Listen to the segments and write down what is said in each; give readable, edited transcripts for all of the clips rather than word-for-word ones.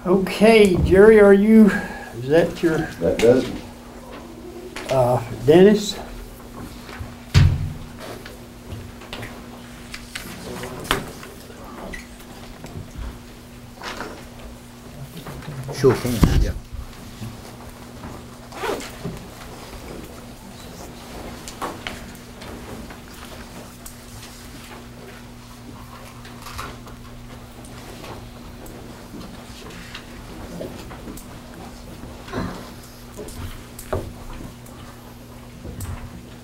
Okay, Jerry, is that your That does it. Dennis? Sure can, yeah.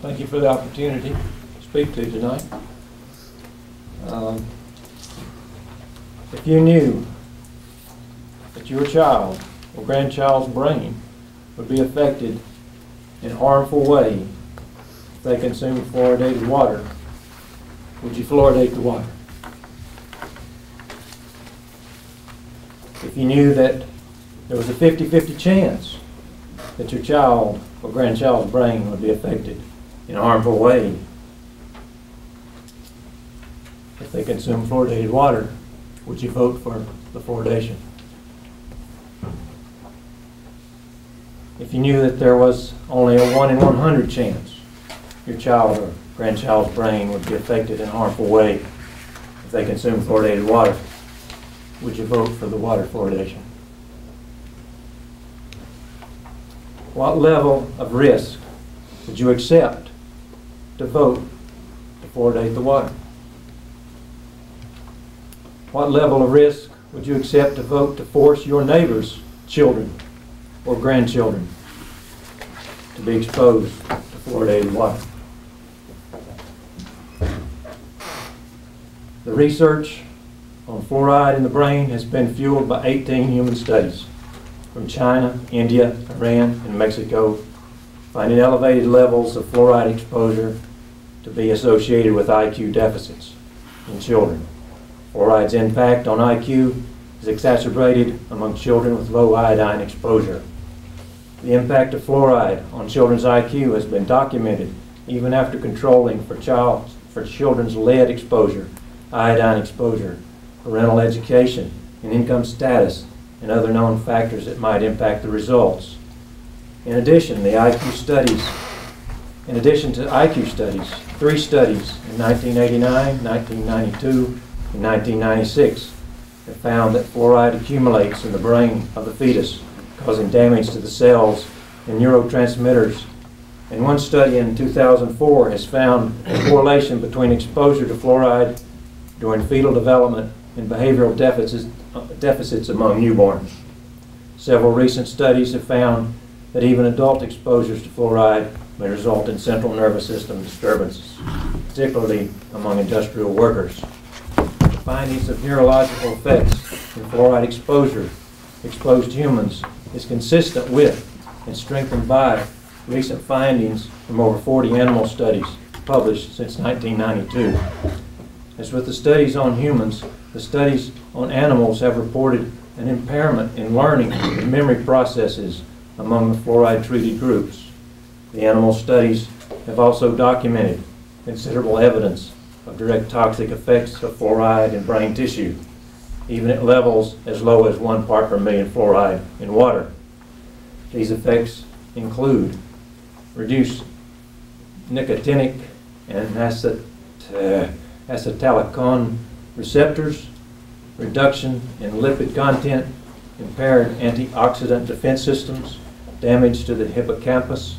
Thank you for the opportunity to speak to you tonight. If you knew that your child or grandchild's brain would be affected in a harmful way if they consume fluoridated water, would you fluoridate the water? If you knew that there was a 50-50 chance that your child or grandchild's brain would be affected in a harmful way if they consume fluoridated water, would you vote for the fluoridation? If you knew that there was only a 1 in 100 chance your child or grandchild's brain would be affected in a harmful way if they consume fluoridated water, would you vote for the water fluoridation? What level of risk would you accept to vote to fluoridate the water? What level of risk would you accept to vote to force your neighbor's children or grandchildren to be exposed to fluoridated water? The research on fluoride in the brain has been fueled by 18 human studies from China, India, Iran, and Mexico, finding elevated levels of fluoride exposure to be associated with IQ deficits in children. Fluoride's impact on IQ is exacerbated among children with low iodine exposure. The impact of fluoride on children's IQ has been documented even after controlling for children's lead exposure, iodine exposure, parental education, and income status, and other known factors that might impact the results. In addition to IQ studies, 3 studies in 1989, 1992, and 1996 have found that fluoride accumulates in the brain of the fetus, causing damage to the cells and neurotransmitters. And one study in 2004 has found a correlation between exposure to fluoride during fetal development and behavioral deficits among newborns. Several recent studies have found that even adult exposures to fluoride may result in central nervous system disturbances, particularly among industrial workers. The findings of neurological effects in fluoride exposed humans is consistent with and strengthened by recent findings from over 40 animal studies published since 1992. As with the studies on humans, the studies on animals have reported an impairment in learning and memory processes among the fluoride-treated groups. The animal studies have also documented considerable evidence of direct toxic effects of fluoride in brain tissue, even at levels as low as 1 part per million fluoride in water. These effects include reduced nicotinic and acetylcholine receptors, reduction in lipid content, impaired antioxidant defense systems, damage to the hippocampus,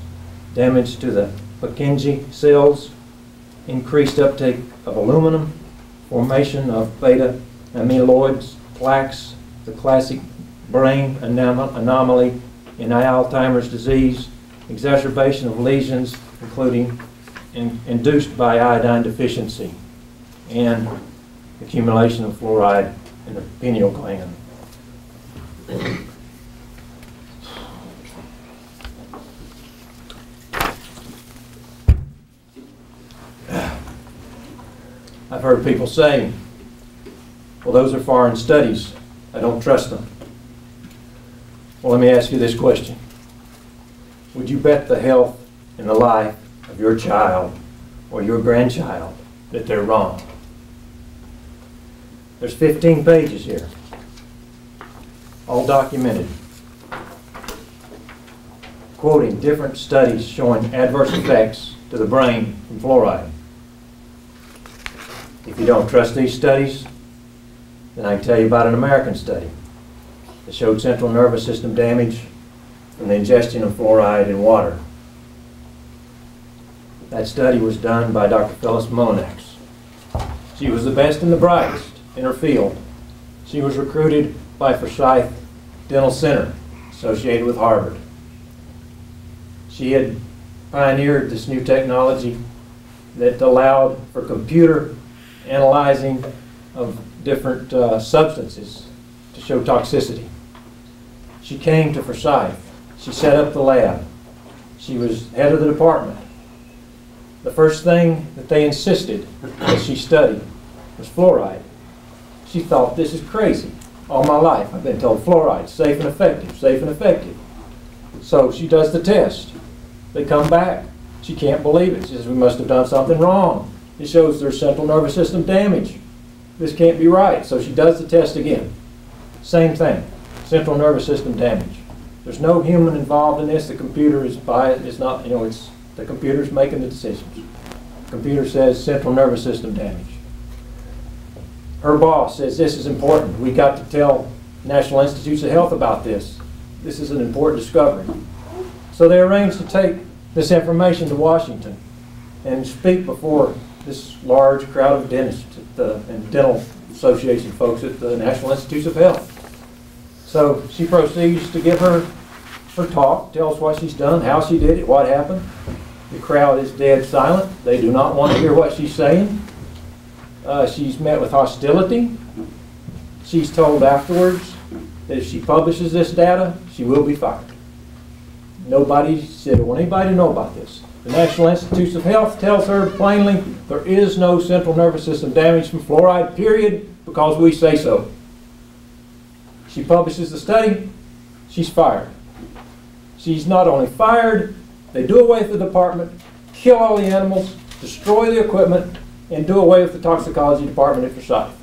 damage to the Purkinje cells, increased uptake of aluminum, formation of beta amyloid plaques, the classic brain anomaly in Alzheimer's disease, exacerbation of lesions including induced by iodine deficiency, and accumulation of fluoride in the pineal gland. I've heard people say, well, those are foreign studies. I don't trust them. Well, let me ask you this question. Would you bet the health and the life of your child or your grandchild that they're wrong? There's 15 pages here. all documented, quoting different studies showing adverse effects to the brain from fluoride. If you don't trust these studies, then I can tell you about an American study that showed central nervous system damage from the ingestion of fluoride in water. That study was done by Dr. Phyllis Mullinex. She was the best and the brightest in her field. She was recruited by Forsyth Dental Center, associated with Harvard. She had pioneered this new technology that allowed for computer analyzing of different substances to show toxicity. She came to Forsyth. She set up the lab. She was head of the department. The first thing that they insisted that she study was fluoride. She thought, this is crazy. All my life I've been told fluoride, safe and effective, safe and effective. So she does the test. They come back. She can't believe it. She says, we must have done something wrong. It shows there's central nervous system damage. This can't be right. So she does the test again. Same thing, central nervous system damage. There's no human involved in this. The computer is biased. It's not, it's the computer's making the decisions. The computer says central nervous system damage. Her boss says this is important. We got to tell National Institutes of Health about this. This is an important discovery. So they arranged to take this information to Washington and speak before this large crowd of dentists and dental association folks at the National Institutes of Health. So she proceeds to give her talk, tells what she's done, how she did it, what happened. The crowd is dead silent. They do not want to hear what she's saying. She's met with hostility. She's told afterwards that if she publishes this data, she will be fired. Nobody said, I want anybody to know about this. The National Institutes of Health tells her plainly there is no central nervous system damage from fluoride, period, because we say so. She publishes the study, she's fired. She's not only fired, they do away with the department, kill all the animals, destroy the equipment, and do away with the toxicology department at Forsyth.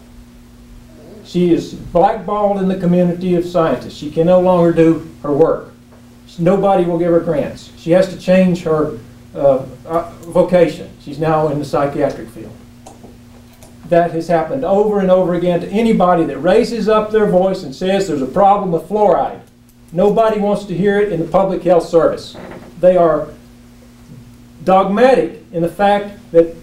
She is blackballed in the community of scientists. She can no longer do her work. Nobody will give her grants. She has to change her vocation. She's now in the psychiatric field. That has happened over and over again to anybody that raises up their voice and says there's a problem with fluoride. Nobody wants to hear it in the public health service. They are dogmatic in the fact that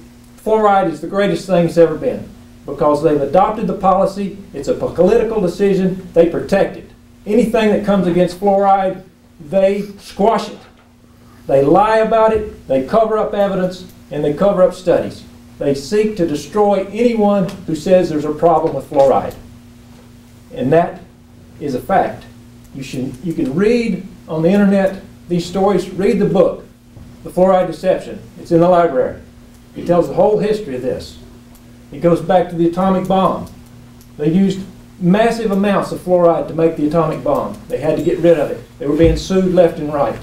fluoride is the greatest thing that's ever been because they've adopted the policy. It's a political decision. They protect it. Anything that comes against fluoride, they squash it. They lie about it, they cover up evidence, and they cover up studies. They seek to destroy anyone who says there's a problem with fluoride. And that is a fact. You can read on the internet these stories, read the book, The Fluoride Deception. It's in the library. It tells the whole history of this. It goes back to the atomic bomb. They used massive amounts of fluoride to make the atomic bomb. They had to get rid of it. They were being sued left and right.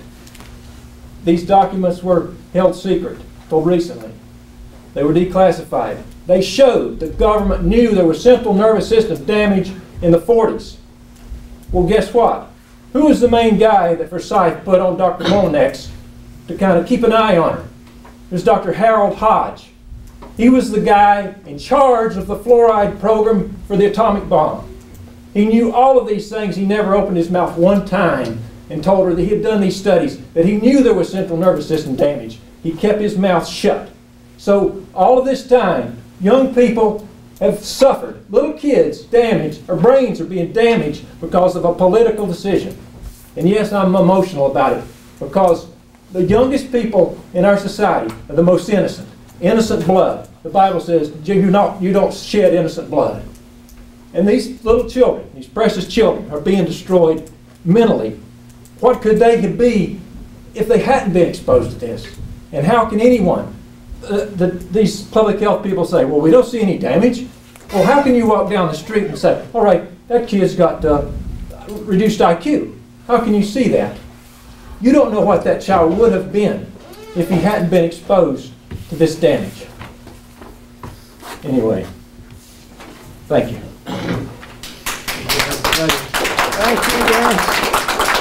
These documents were held secret until recently. They were declassified. They showed the government knew there was central nervous system damage in the 40s. Well, guess what? Who was the main guy that Forsyth put on Dr. Mullinex to kind of keep an eye on her? It was Dr. Harold Hodge. He was the guy in charge of the fluoride program for the atomic bomb. He knew all of these things. He never opened his mouth one time and told her that he had done these studies, that he knew there was central nervous system damage. He kept his mouth shut. So all of this time, young people have suffered, little kids damaged, or brains are being damaged because of a political decision. And yes, I'm emotional about it because the youngest people in our society are the most innocent. Innocent blood. The Bible says you don't shed innocent blood. And these little children, these precious children, are being destroyed mentally. What could they be if they hadn't been exposed to this? And how can anyone, these public health people say, well, we don't see any damage. Well, how can you walk down the street and say, all right, that kid's got reduced IQ? How can you see that? You don't know what that child would have been if he hadn't been exposed to this damage. Anyway, thank you. Thank you, guys.